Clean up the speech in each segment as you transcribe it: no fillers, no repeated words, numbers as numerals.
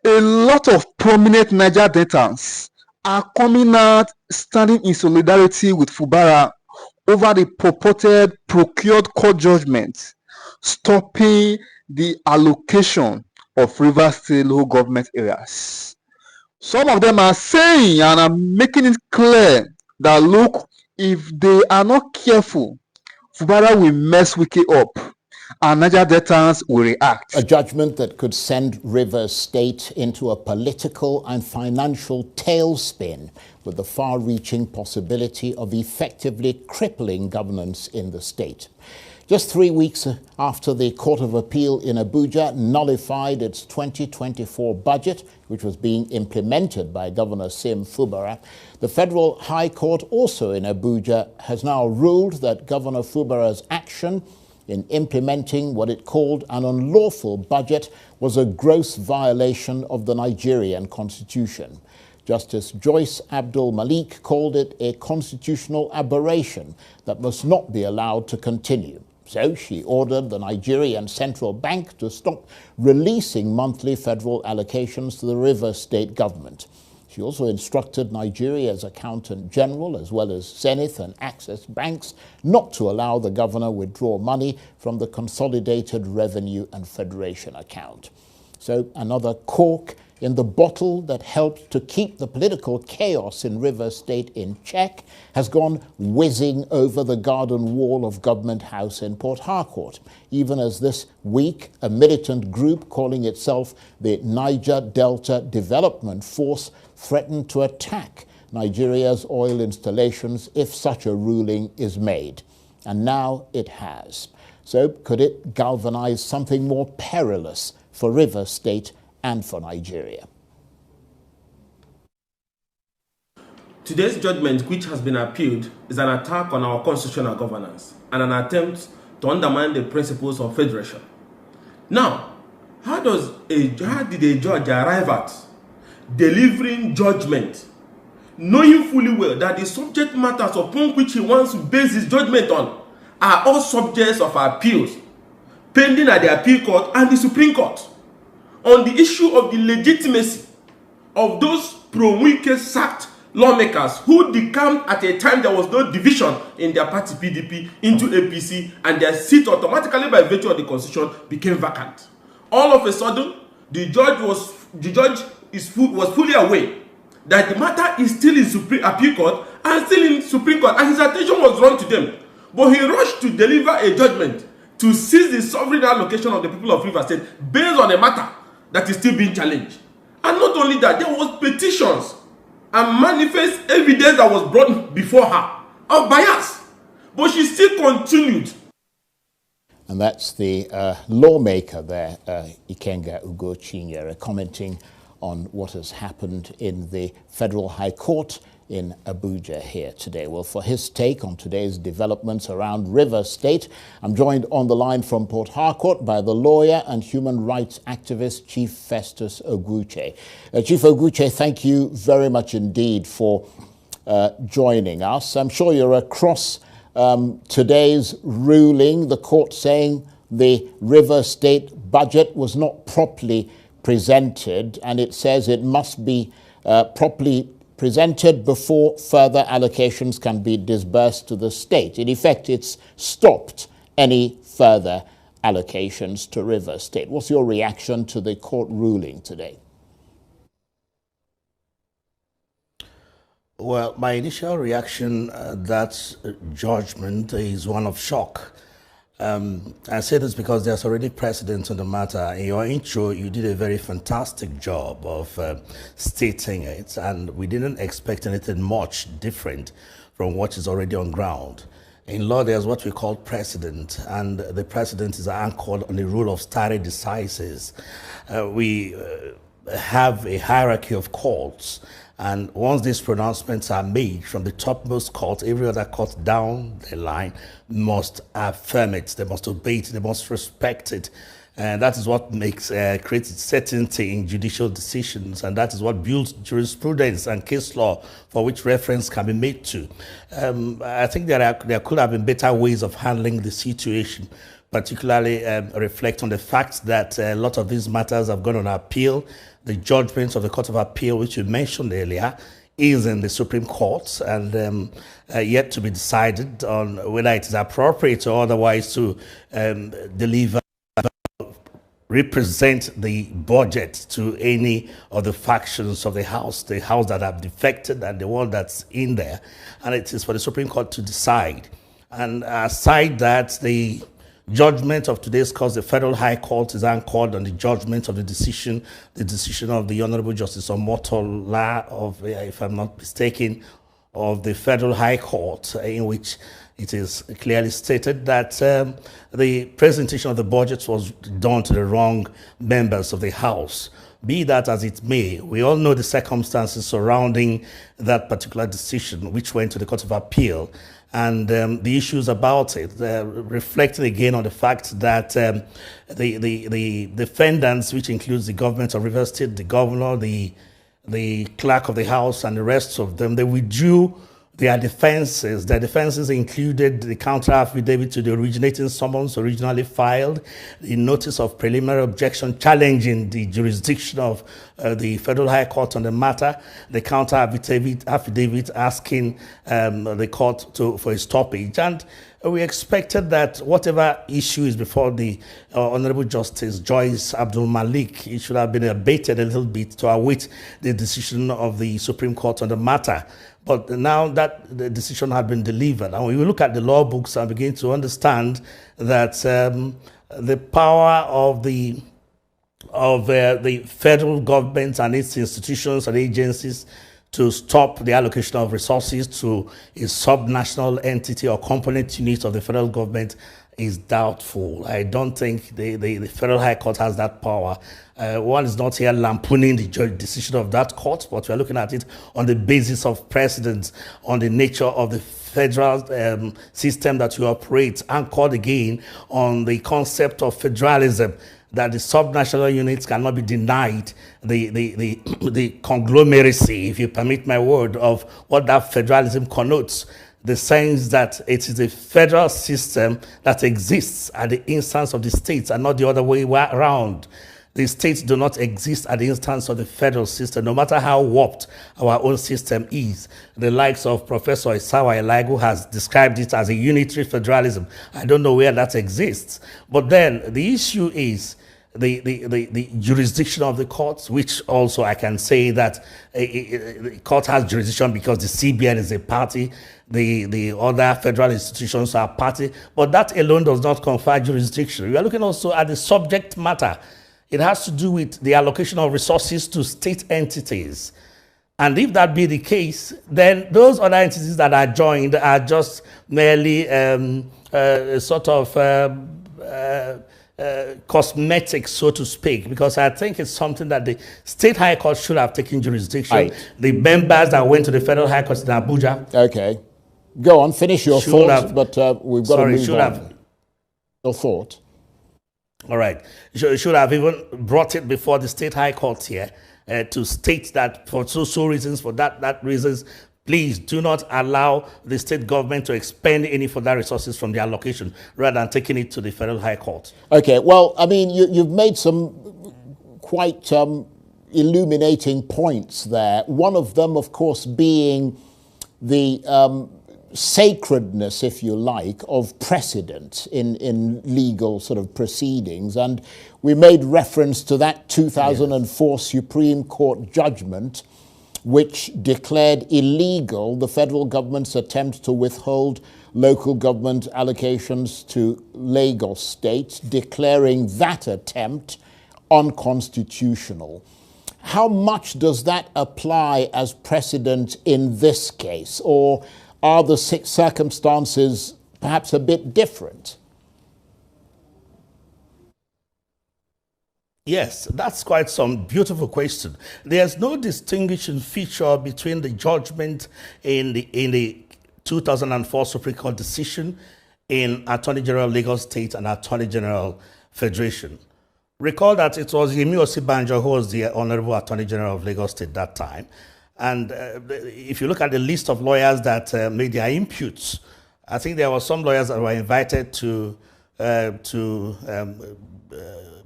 A lot of prominent Niger Deltans are coming out standing in solidarity with Fubara over the purported procured court judgment stopping the allocation of Rivers State local government areas. Some of them are saying and are making it clear that, look, if they are not careful, Fubara will mess Wiki up and Niger Deltans will react. A judgment that could send Rivers State into a political and financial tailspin, with the far-reaching possibility of effectively crippling governance in the state. Just 3 weeks after the Court of Appeal in Abuja nullified its 2024 budget, which was being implemented by Governor Sim Fubara, the Federal High Court, also in Abuja, has now ruled that Governor Fubara's action in implementing what it called an unlawful budget was a gross violation of the Nigerian Constitution. Justice Joyce Abdul Malik called it a constitutional aberration that must not be allowed to continue. So she ordered the Nigerian Central Bank to stop releasing monthly federal allocations to the Rivers State government. She also instructed Nigeria's Accountant General, as well as Zenith and Access banks, not to allow the governor withdraw money from the Consolidated Revenue and Federation account. So another cork in the bottle that helped to keep the political chaos in Rivers State in check has gone whizzing over the garden wall of Government House in Port Harcourt, even as this week a militant group calling itself the Niger Delta Development Force threatened to attack Nigeria's oil installations if such a ruling is made. And now it has. So could it galvanize something more perilous for Rivers State and for Nigeria? Today's judgment, which has been appealed, is an attack on our constitutional governance and an attempt to undermine the principles of federation. Now, how did a judge arrive at delivering judgment, knowing fully well that the subject matters upon which he wants to base his judgment on are all subjects of appeals pending at the appeal court and the Supreme Court, on the issue of the legitimacy of those pro-Wike sacked lawmakers who decamped at a time there was no division in their party PDP into APC, and their seat automatically by virtue of the constitution became vacant. All of a sudden, the judge was fully aware that the matter is still in Supreme Appeal Court and still in Supreme Court, and his attention was drawn to them. But he rushed to deliver a judgment to seize the sovereign allocation of the people of Rivers State based on a matter that is still being challenged. And not only that, there was petitions and manifest evidence that was brought before her of bias. But she still continued. And that's the lawmaker there, Ikenga Ogwuche, commenting on what has happened in the Federal High Court in Abuja here today. Well, for his take on today's developments around Rivers State, I'm joined on the line from Port Harcourt by the lawyer and human rights activist, Chief Festus Ogwuche. Chief Ogwuche, thank you very much indeed for joining us. I'm sure you're across today's ruling, the court saying the Rivers State budget was not properly presented, and it says it must be properly presented before further allocations can be disbursed to the state. In effect, it's stopped any further allocations to Rivers State. What's your reaction to the court ruling today? Well, my initial reaction, that judgment is one of shock. I say this because there's already precedent on the matter. In your intro, you did a very fantastic job of stating it, and we didn't expect anything much different from what is already on ground. In law, there's what we call precedent, and the precedent is anchored on the rule of stare decisis. We have a hierarchy of courts, and once these pronouncements are made from the topmost court, every other court down the line must affirm it, they must obey it, they must respect it. And that is what creates certainty in judicial decisions, and that is what builds jurisprudence and case law for which reference can be made to. I think there could have been better ways of handling the situation, particularly reflect on the fact that a lot of these matters have gone on appeal. the judgments of the Court of Appeal, which you mentioned earlier, is in the Supreme Court and yet to be decided on whether it is appropriate or otherwise to deliver, represent the budget to any of the factions of the House that have defected and the one that's in there. And it is for the Supreme Court to decide. And aside that, the judgment of today's case, the Federal High Court is anchored on the judgment of the decision of the Honorable Justice Omotola of, if I'm not mistaken, of the Federal High Court, in which it is clearly stated that the presentation of the budget was done to the wrong members of the House. Be that as it may, we all know the circumstances surrounding that particular decision, which went to the Court of Appeal, and the issues about it, reflecting again on the fact that the defendants, which includes the government of Rivers State, the governor, the clerk of the House, and the rest of them, they withdrew their defenses. Their defenses included the counter affidavit to the originating summons originally filed, the notice of preliminary objection challenging the jurisdiction of the Federal High Court on the matter, the counter affidavit asking the court for a stoppage. And we expected that whatever issue is before the Honorable Justice Joyce Abdul Malik, it should have been abated a little bit to await the decision of the Supreme Court on the matter. But now that the decision had been delivered, and when we look at the law books and begin to understand that the power of the federal government and its institutions and agencies to stop the allocation of resources to a subnational entity or component unit of the federal government is doubtful. I don't think the Federal High Court has that power. One is not here lampooning the decision of that court, but we're looking at it on the basis of precedent, on the nature of the federal system that we operate, anchored again on the concept of federalism, that the subnational units cannot be denied the conglomeracy, if you permit my word, of what that federalism connotes. The sense that it is a federal system that exists at the instance of the states and not the other way around. The states do not exist at the instance of the federal system, no matter how warped our own system is. The likes of Professor Isawa Elaigu has described it as a unitary federalism. I don't know where that exists. But then the issue is the jurisdiction of the courts, which also I can say that the court has jurisdiction because the CBN is a party, the other federal institutions are party, but that alone does not confer jurisdiction. We are looking also at the subject matter. It has to do with the allocation of resources to state entities. And if that be the case, then those other entities that are joined are just merely sort of cosmetic, so to speak, because I think it's something that the State High Court should have taken jurisdiction. Right. The members that went to the Federal High Court in Abuja. Okay. Go on, finish your thought, but we've got to move on. Your thought. All right. Should have even brought it before the State High Court here to state that for so reasons, for that reasons, please do not allow the state government to expend any further resources from the allocation rather than taking it to the Federal High Court. Okay, well, I mean, you've made some quite illuminating points there. One of them, of course, being the sacredness, if you like, of precedent in legal sort of proceedings. And we made reference to that 2004 Supreme Court judgment which declared illegal the federal government's attempt to withhold local government allocations to Lagos State, declaring that attempt unconstitutional. How much does that apply as precedent in this case, or are the circumstances perhaps a bit different? Yes, that's quite some beautiful question. There's no distinguishing feature between the judgment in the 2004 Supreme Court decision in Attorney General Lagos State and Attorney General Federation. Recall that it was Yemi Osibanjo who was the Honorable Attorney General of Lagos State that time. And if you look at the list of lawyers that made their imputes, I think there were some lawyers that were invited to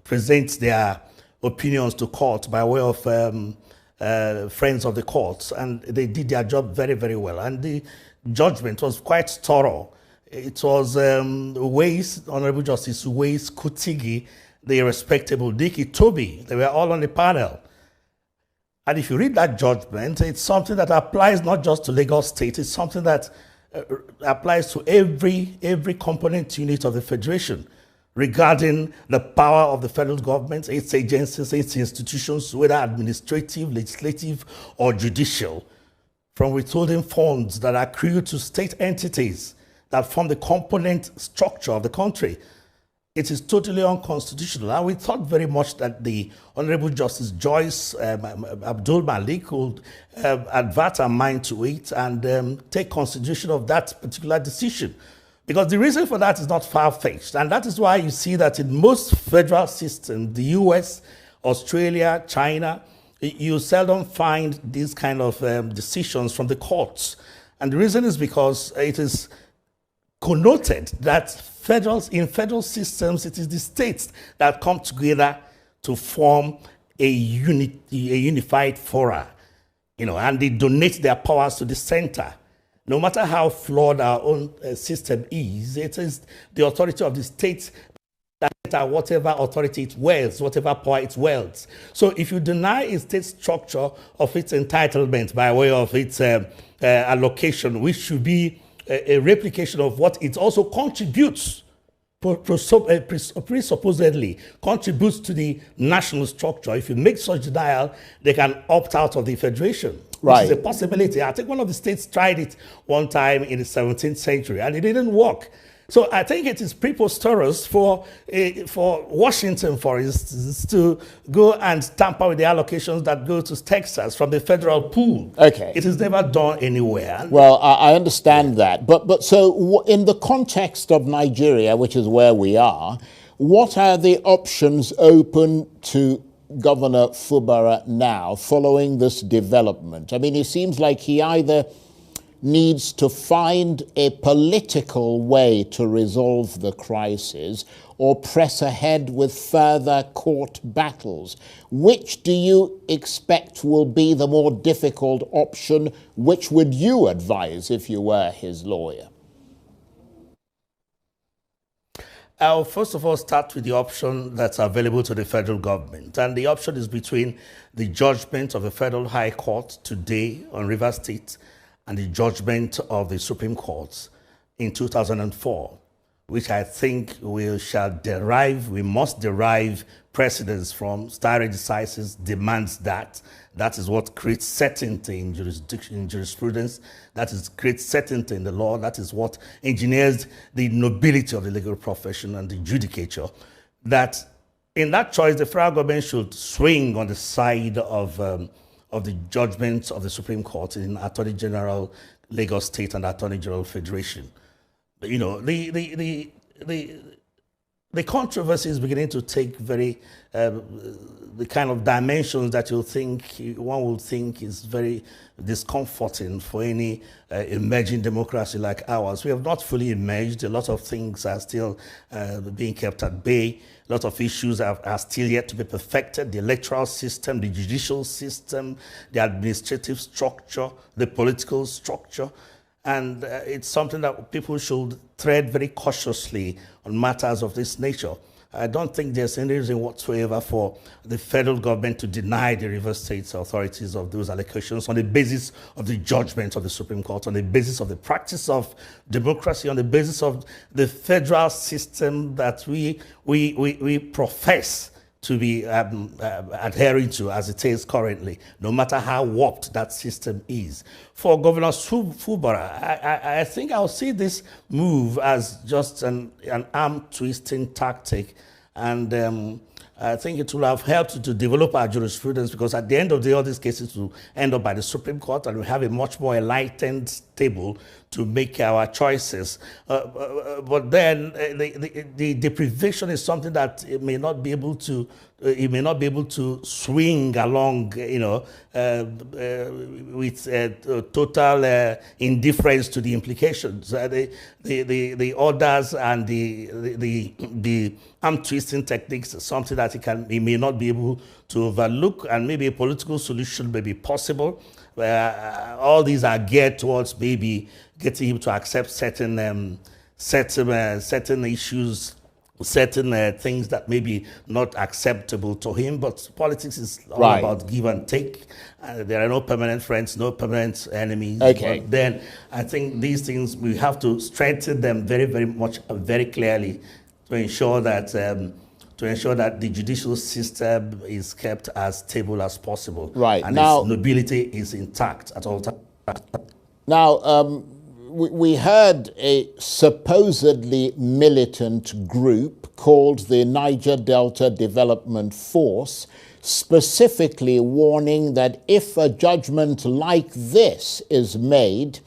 present their opinions to court by way of friends of the courts, and they did their job very, very well. And the judgment was quite thorough. It was Honorable Justice Ways Kutigi, the respectable Dicky Toby. They were all on the panel. And if you read that judgment, it's something that applies not just to Lagos State, it's something that applies to every component unit of the Federation regarding the power of the federal government, its agencies, its institutions, whether administrative, legislative, or judicial, from withholding funds that accrue to state entities that form the component structure of the country. It is totally unconstitutional. And we thought very much that the Honorable Justice Joyce Abdul Malik would advert her mind to it and take consideration of that particular decision. Because the reason for that is not far-fetched. And that is why you see that in most federal systems, the US, Australia, China, you seldom find these kind of decisions from the courts. And the reason is because it is connoted that in federal systems, it is the states that come together to form a unified fora, and they donate their powers to the center. No matter how flawed our own system is, it is the authority of the state that whatever authority it wields, whatever power it wields. So if you deny a state structure of its entitlement by way of its allocation, which should be a replication of what it also contributes, presupposedly contributes to the national structure. If you make such denial, they can opt out of the federation. Right. Which is a possibility. I think one of the states tried it one time in the 17th century and it didn't work. So I think it is preposterous for Washington, for instance, to go and tamper with the allocations that go to Texas from the federal pool. Okay. It is never done anywhere. Well, I understand that. But so in the context of Nigeria, which is where we are, what are the options open to Governor Fubara now following this development? I mean, it seems like he either needs to find a political way to resolve the crisis or press ahead with further court battles. Which do you expect will be the more difficult option? Which would you advise if you were his lawyer? I'll first of all start with the option that's available to the federal government. And the option is between the judgment of the Federal High Court today on Rivers State and the judgment of the Supreme Court in 2004, which I think we must derive precedence from. Stare decisis demands that. That is what creates certainty in jurisprudence. That is creates certainty in the law. That is what engineers the nobility of the legal profession and the judicature. That in that choice, the federal government should swing on the side of the judgments of the Supreme Court in Attorney General Lagos State and Attorney General Federation. You know, the controversy is beginning to take very the kind of dimensions that one will think is very discomforting for any emerging democracy like ours. We have not fully emerged. A lot of things are still being kept at bay. A lot of issues are still yet to be perfected. The electoral system, the judicial system, the administrative structure, the political structure. And it's something that people should tread very cautiously on matters of this nature. I don't think there's any reason whatsoever for the federal government to deny the Rivers State authorities of those allocations on the basis of the judgment of the Supreme Court, on the basis of the practice of democracy, on the basis of the federal system that we profess to be adhering to as it is currently, no matter how warped that system is. For Governor Fubara, I think I'll see this move as just an arm-twisting tactic, and I think it will have helped to develop our jurisprudence, because at the end of the day, all these cases will end up by the Supreme Court, and we have a much more enlightened table to make our choices. But then the deprivation is something that it may not be able to. It may not be able to swing along, with total indifference to the implications. The orders and the arm twisting techniques is something that he may not be able to overlook, and maybe a political solution may be possible. All these are geared towards maybe getting him to accept certain issues, certain things that may be not acceptable to him. But politics is all about give and take. There are no permanent friends, no permanent enemies. Okay. But then I think these things, we have to strengthen them very, very much, very clearly, to ensure that the judicial system is kept as stable as possible. Right. And now, its nobility is intact at all times. Now, we heard a supposedly militant group called the Niger Delta Development Force specifically warning that if a judgment like this is made,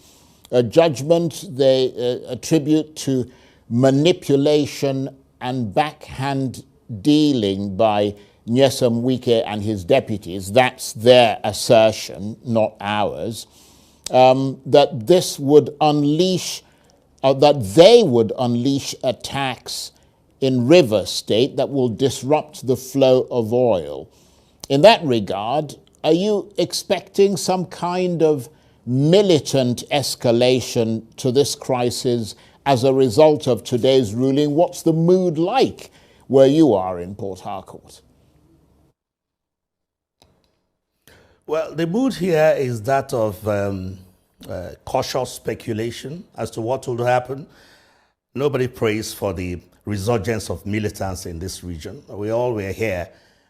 a judgment they attribute to manipulation and backhand dealing by Nyesom Wike and his deputies, that's their assertion, not ours, that this would unleash, that they would unleash attacks in River State that will disrupt the flow of oil. In that regard, are you expecting some kind of militant escalation to this crisis as a result of today's ruling? What's the mood like where you are in Port Harcourt? Well, the mood here is that of cautious speculation as to what will happen. Nobody prays for the resurgence of militants in this region. We all were here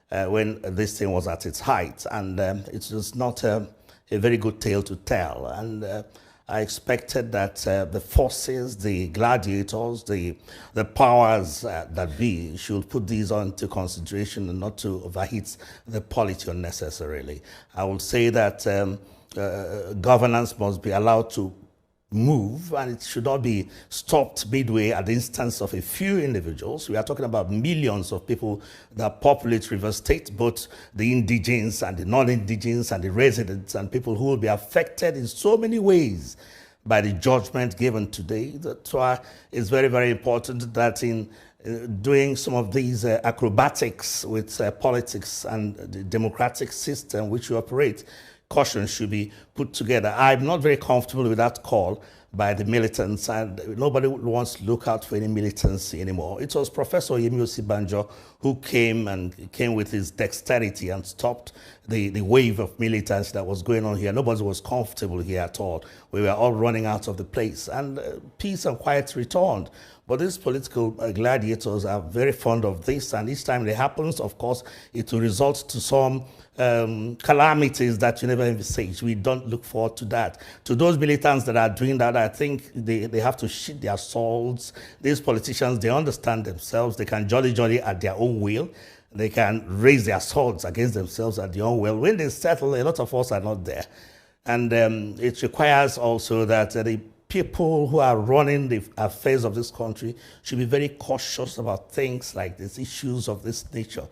when this thing was at its height, and it was not a very good tale to tell. And I expected that the forces, the gladiators, the powers that be should put these into consideration and not to overheat the polity unnecessarily. I would say that governance must be allowed to move, and it should not be stopped midway at the instance of a few individuals. We are talking about millions of people that populate River State, both the indigenes and the non-indigenes and the residents, and people who will be affected in so many ways by the judgment given today. That's why it's very, very important that in doing some of these acrobatics with politics and the democratic system which you operate, caution should be put together. I'm not very comfortable with that call by the militants, and nobody wants to look out for any militancy anymore. It was Professor Yemi Osibanjo who came with his dexterity and stopped the wave of militants that was going on here. Nobody was comfortable here at all. We were all running out of the place, and peace and quiet returned. But these political gladiators are very fond of this, and each time it happens, of course, it will result to some calamities that you never envisage. We don't look forward to that. To those militants that are doing that, I think they have to sheath their swords. These politicians, they understand themselves. They can jolly at their own will. They can raise their swords against themselves at their own will. When they settle, a lot of us are not there. And it requires also that the people who are running the affairs of this country should be very cautious about things like these issues of this nature.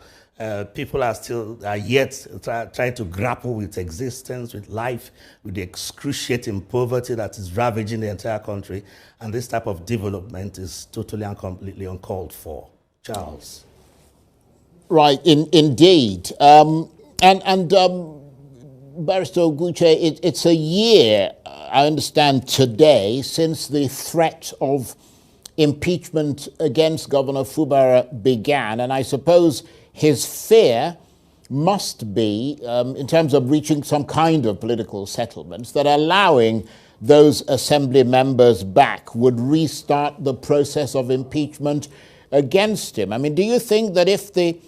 People are yet trying to grapple with existence, with life, with the excruciating poverty that is ravaging the entire country. And this type of development is totally and completely uncalled for. Charles. Right, indeed. Barrister Ogwuche, it's a year, I understand today, since the threat of impeachment against Governor Fubara began, and I suppose his fear must be, in terms of reaching some kind of political settlements, that allowing those assembly members back would restart the process of impeachment against him. I mean, do you think that if the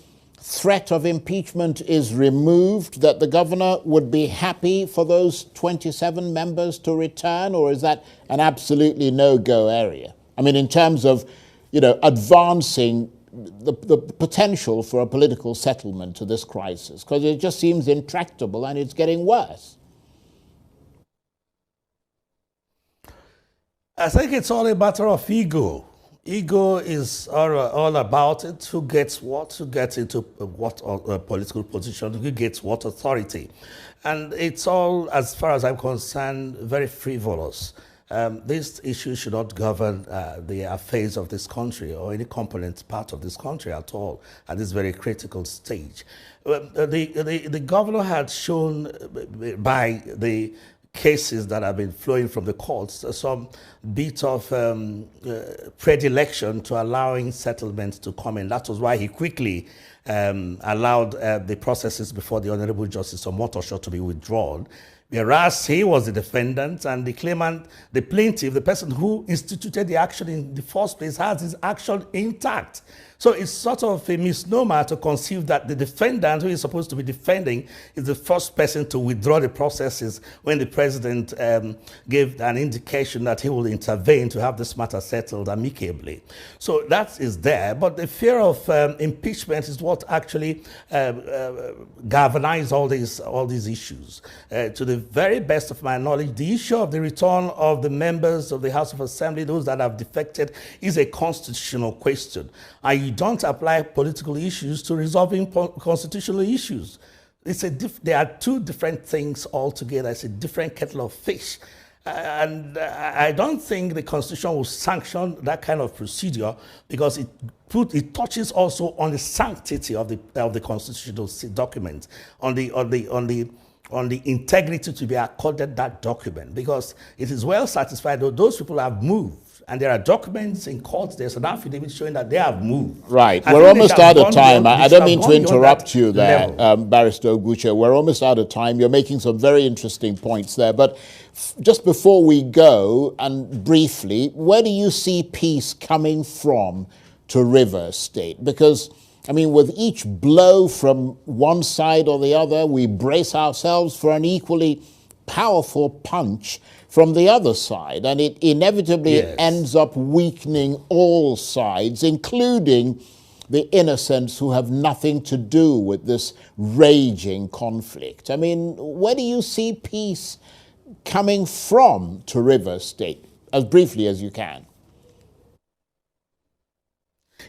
threat of impeachment is removed, that the governor would be happy for those 27 members to return, or is that an absolutely no-go area? I mean, in terms of, advancing the potential for a political settlement to this crisis, because it just seems intractable and it's getting worse. I think it's all a matter of ego. Ego is all about it. Who gets what? Who gets into what political position? Who gets what authority? And it's all, as far as I'm concerned, very frivolous. This issue should not govern the affairs of this country or any component part of this country at all at this very critical stage. The governor had shown by the cases that have been flowing from the courts, some bit of predilection to allowing settlements to come in. That was why he quickly allowed the processes before the Honorable Justice Omotosho to be withdrawn. Whereas he was the defendant and the claimant, the plaintiff, the person who instituted the action in the first place, has his action intact. So it's sort of a misnomer to conceive that the defendant, who is supposed to be defending, is the first person to withdraw the processes when the president gave an indication that he will intervene to have this matter settled amicably. So that is there, but the fear of impeachment is what actually galvanized all these issues. To the very best of my knowledge, the issue of the return of the members of the House of Assembly, those that have defected, is a constitutional question. And you don't apply political issues to resolving constitutional issues. There are two different things altogether. It's a different kettle of fish. And I don't think the Constitution will sanction that kind of procedure because it touches also on the sanctity of the constitutional document, on the integrity to be accorded that document, because it is well satisfied that those people have moved. And there are documents in court, there's an affidavit showing that they have moved. Right. We're almost out of time. I don't mean to interrupt you there, Barrister Ogwuche. We're almost out of time. You're making some very interesting points there. But just before we go, and briefly, where do you see peace coming from to Rivers State? Because, I mean, with each blow from one side or the other, we brace ourselves for an equally powerful punch from the other side, and it inevitably ends up weakening all sides, including the innocents who have nothing to do with this raging conflict. I mean, where do you see peace coming from to Rivers State, as briefly as you can?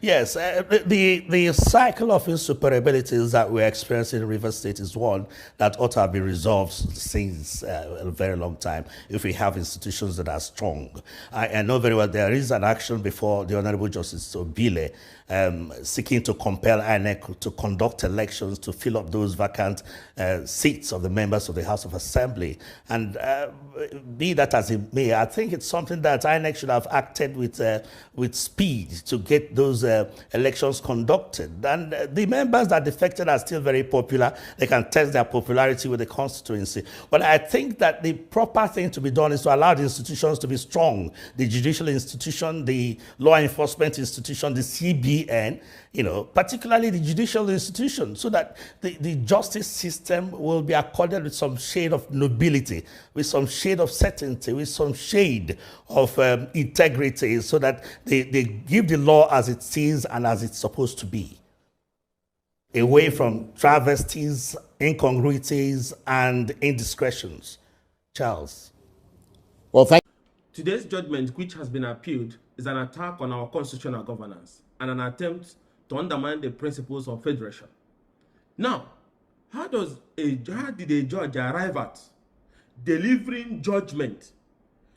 Yes, the cycle of insuperabilities that we're experiencing in Rivers State is one that ought to have been resolved since a very long time if we have institutions that are strong. I know very well there is an action before the Honorable Justice Obile seeking to compel INEC to conduct elections to fill up those vacant seats of the members of the House of Assembly. And be that as it may, I think it's something that INEC should have acted with speed to get those elections conducted. And the members that defected are still very popular. They can test their popularity with the constituency. But I think that the proper thing to be done is to allow the institutions to be strong. The judicial institution, the law enforcement institution, the CBN, particularly the judicial institution, so that the justice system will be accorded with some shade of nobility, with some shade of certainty, with some shade of integrity, so that they give the law as it is and as it's supposed to be, away from travesties, incongruities, and indiscretions. Charles. Well, thank you. Today's judgment, which has been appealed, is an attack on our constitutional governance and an attempt to undermine the principles of federation. Now, how did a judge arrive at delivering judgment,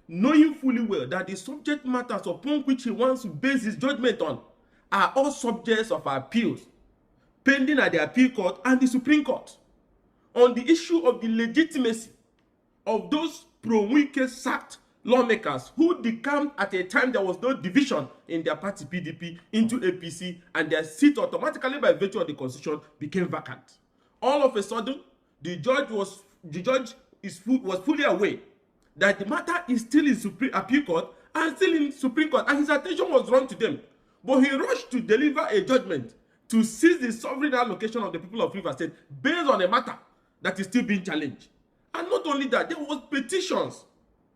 knowing fully well that the subject matters upon which he wants to base his judgment on are all subjects of appeals pending at the appeal court and the Supreme Court on the issue of the legitimacy of those pro-Wike sacked lawmakers who decamped at a time there was no division in their party PDP into APC, and their seat automatically by virtue of the constitution became vacant. All of a sudden, the judge was fully aware that the matter is still in Supreme Appeal Court and still in Supreme Court, and his attention was drawn to them. But he rushed to deliver a judgment to seize the sovereign allocation of the people of Rivers State based on a matter that is still being challenged. And not only that, there was petitions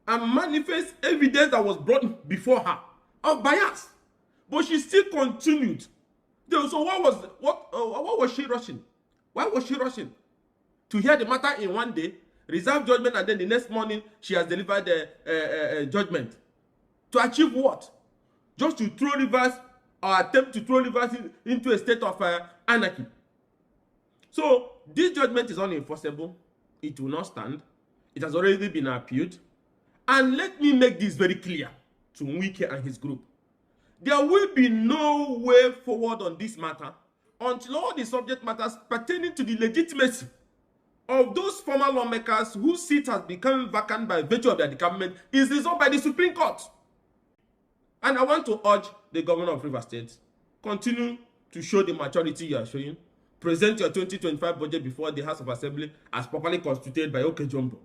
and manifest evidence that was brought before her of bias, but she still continued. So what was she rushing? Why was she rushing? To hear the matter in one day, reserve judgment, and then the next morning she has delivered the judgment. To achieve what? Just to throw Rivers or attempt to throw Rivers into a state of anarchy. So this judgment is unenforceable. It will not stand. It has already been appealed. And let me make this very clear to Ogwuche and his group. There will be no way forward on this matter until all the subject matters pertaining to the legitimacy of those former lawmakers whose seat has become vacant by virtue of their decampment is resolved by the Supreme Court. And I want to urge the governor of Rivers State, continue to show the maturity you are showing. Present your 2025 budget before the House of Assembly as properly constituted by Ogwuche.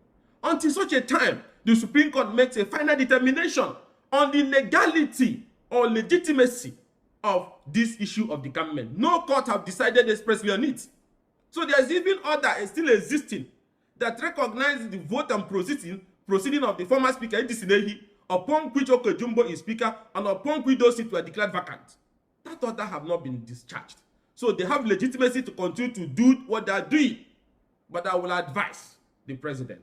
Until such a time, the Supreme Court makes a final determination on the legality or legitimacy of this issue of decampment. No court have decided expressly on it. So there's even order still existing that recognizes the vote and proceeding of the former Speaker Edisinehi, upon which Ogwuche is Speaker and upon which those seats were declared vacant. That order have not been discharged. So they have legitimacy to continue to do what they are doing. But I will advise the president.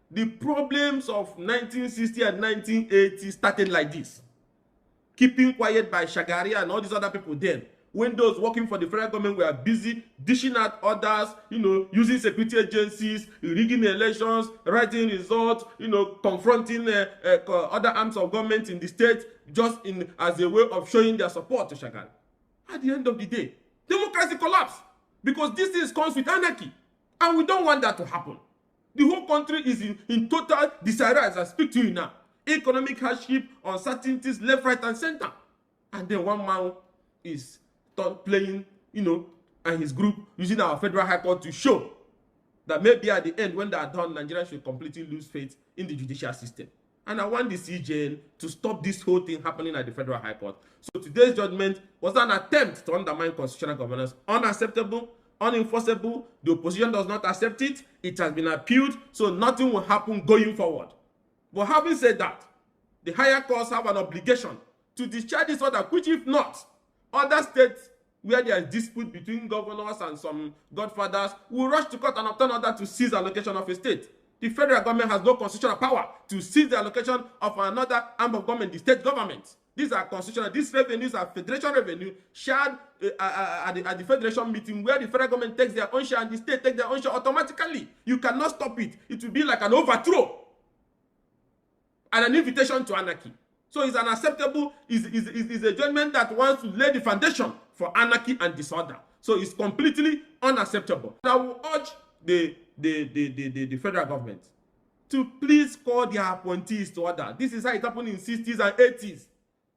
The problems of 1960 and 1980 started like this. Keeping quiet by Shagari and all these other people then. When those working for the federal government were busy dishing out orders, using security agencies, rigging elections, writing results, confronting other arms of government in the state just as a way of showing their support to Shagari. At the end of the day, democracy collapsed because this thing comes with anarchy. And we don't want that to happen. The whole country is in total disarray as I speak to you now. Economic hardship, uncertainties, left, right, and center. And then one man is playing, and his group using our Federal High Court to show that maybe at the end, when they are done, Nigeria should completely lose faith in the judicial system. And I want the CJN to stop this whole thing happening at the Federal High Court. So today's judgment was an attempt to undermine constitutional governance. Unacceptable, unenforceable. The opposition does not accept it. It has been appealed, so nothing will happen going forward. But having said that, the higher courts have an obligation to discharge this order, which if not, other states where there is dispute between governors and some godfathers will rush to court and obtain order to seize allocation of a state. The federal government has no constitutional power to seize the allocation of another arm of government, the state government. These are constitutional. These revenues are federation revenue shared at the federation meeting where the federal government takes their own share and the state takes their own share automatically. You cannot stop it. It will be like an overthrow and an invitation to anarchy. So it's unacceptable, is a judgment that wants to lay the foundation for anarchy and disorder. So it's completely unacceptable. I will urge the federal government to please call their appointees to order. This is how it happened in 60s and 80s.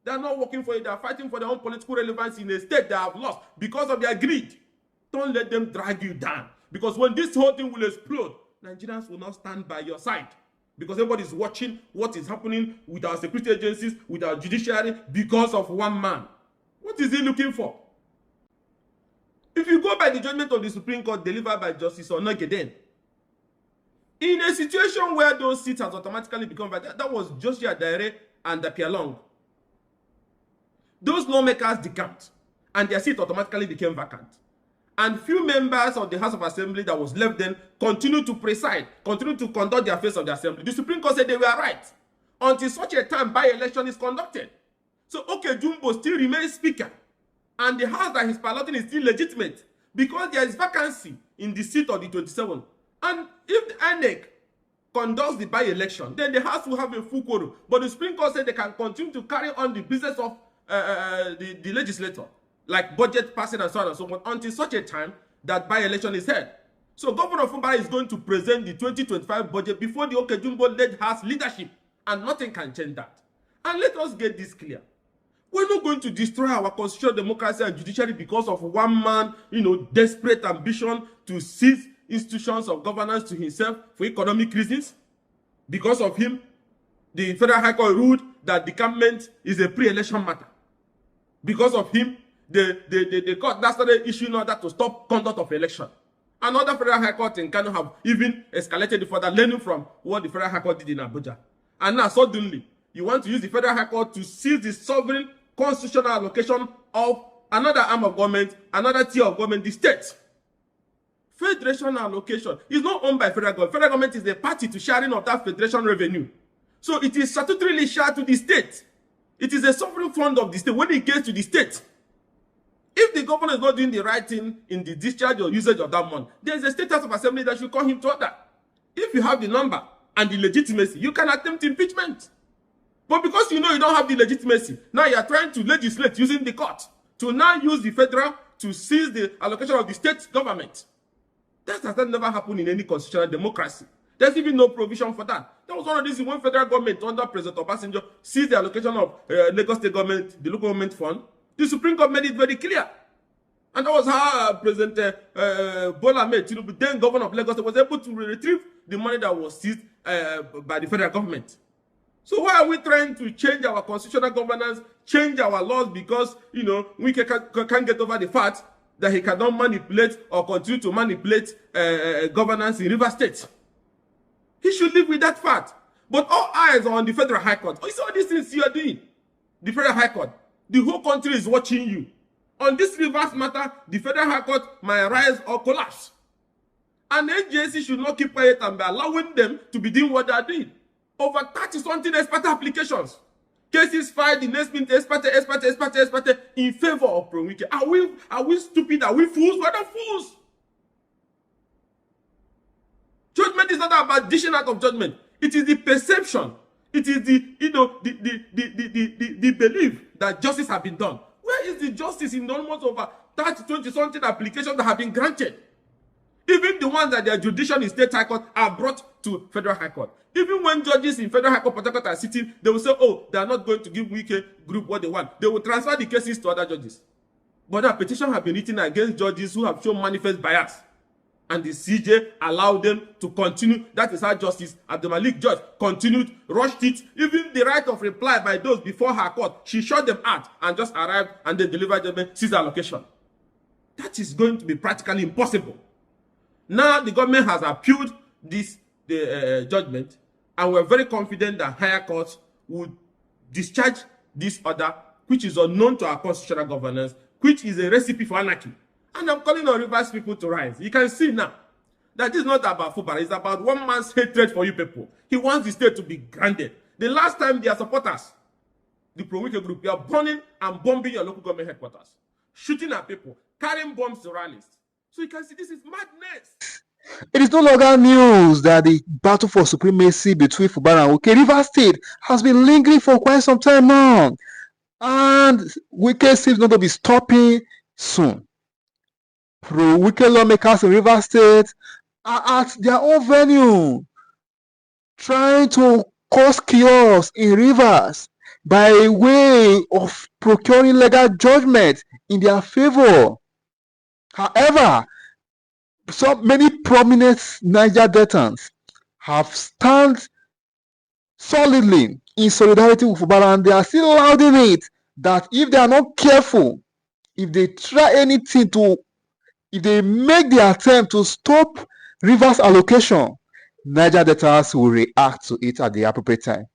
They are not working for it, they are fighting for their own political relevance in a state they have lost because of their greed. Don't let them drag you down. Because when this whole thing will explode, Nigerians will not stand by your side. Because everybody is watching what is happening with our security agencies, with our judiciary, because of one man. What is he looking for? If you go by the judgment of the Supreme Court delivered by Justice Onogeden, in a situation where those seats has automatically become vacant, that was Joshua Daire and Dapialong. Those lawmakers decamped, and their seat automatically became vacant. And few members of the House of Assembly that was left then continued to preside, continued to conduct the affairs of the Assembly. The Supreme Court said they were right until such a time by-election is conducted. So Ogwuche still remains Speaker, and the House that he's piloting is still legitimate because there is vacancy in the seat of the 27th. And if the INEC conducts the by-election, then the House will have a full quorum. But the Supreme Court said they can continue to carry on the business of the legislator, like budget passing and so on and so forth, until such a time that by-election is held. So Governor Fubara is going to present the 2025 budget before the Ogwuche-led House leadership, and nothing can change that. And let us get this clear. We're not going to destroy our constitutional democracy and judiciary because of one man, desperate ambition to seize institutions of governance to himself for economic reasons. Because of him, the Federal High Court ruled that decampment is a pre-election matter. Because of him, the court that started issuing order to stop conduct of election. Another Federal High Court in Kano have even escalated it further, learning from what the Federal High Court did in Abuja. And now suddenly, you want to use the Federal High Court to seize the sovereign constitutional allocation of another arm of government, another tier of government, the state. Federation allocation is not owned by federal government. Federal government is a party to sharing of that federation revenue. So it is statutorily shared to the state. It is a sovereign fund of the state when it gets to the state. If the governor is not doing the right thing in the discharge or usage of that money, there is a state house of assembly that should call him to order. If you have the number and the legitimacy, you can attempt impeachment. But because you know you don't have the legitimacy, now you are trying to legislate using the court to now use the federal to seize the allocation of the state government. That has never happened in any constitutional democracy. There's even no provision for that. That was one of the reasons when federal government under President Obasanjo seized the allocation of Lagos State government, the local government fund. The Supreme Court made it very clear. And that was how President Bola Ahmed Tinubu, then governor of Lagos State, was able to retrieve the money that was seized by the federal government. So why are we trying to change our constitutional governance, change our laws because, you know, we can't get over the fact that he cannot manipulate or continue to manipulate governance in Rivers State? He should live with that fact. But all eyes are on the Federal High Court. You see all these things you are doing. The Federal High Court. The whole country is watching you. On this Rivers matter, the Federal High Court might rise or collapse. And the agency should not keep quiet and be allowing them to be doing what they are doing. Over 30-something expert applications. Cases filed in next minute, expert in favor of Ogwuche. Are we stupid? Are we fools? We're not fools. Judgment is not about dishing out of judgment. It is the perception. It is the belief that justice has been done. Where is the justice in almost over 20-something applications that have been granted? Even the ones that their judicial in state high court are brought to federal high court. Even when judges in federal high court Port Harcourt are sitting, they will say, oh, they are not going to give Wike group what they want. They will transfer the cases to other judges. But a petition have been written against judges who have shown manifest bias. And the CJ allowed them to continue. That is how Justice Abdulmalik Judge continued, rushed it. Even the right of reply by those before her court, she shut them out and just arrived and then delivered judgment, seized allocation. That is going to be practically impossible. Now the government has appealed this judgment, and we're very confident that higher courts would discharge this order, which is unknown to our constitutional governance, which is a recipe for anarchy. And I'm calling on Rivers people to rise. You can see now that this is not about Fubara. It's about one man's hatred for you people. He wants the state to be grounded. The last time their supporters, the Ogwuche group, you are burning and bombing your local government headquarters, shooting at people, carrying bombs to rallies. So you can see this is madness. It is no longer news that the battle for supremacy between Fubara and Wike Rivers State has been lingering for quite some time now. And Wike seems not to be stopping soon. Pro-Wike lawmakers in Rivers State are at their own venue, trying to cause chaos in Rivers by way of procuring legal judgment in their favor. However, so many prominent Niger Deltans have stand solidly in solidarity with Fubara, and they are still lauding it that if they are not careful, if they try anything to, if they make the attempt to stop Rivers allocation, Niger Deltans will react to it at the appropriate time.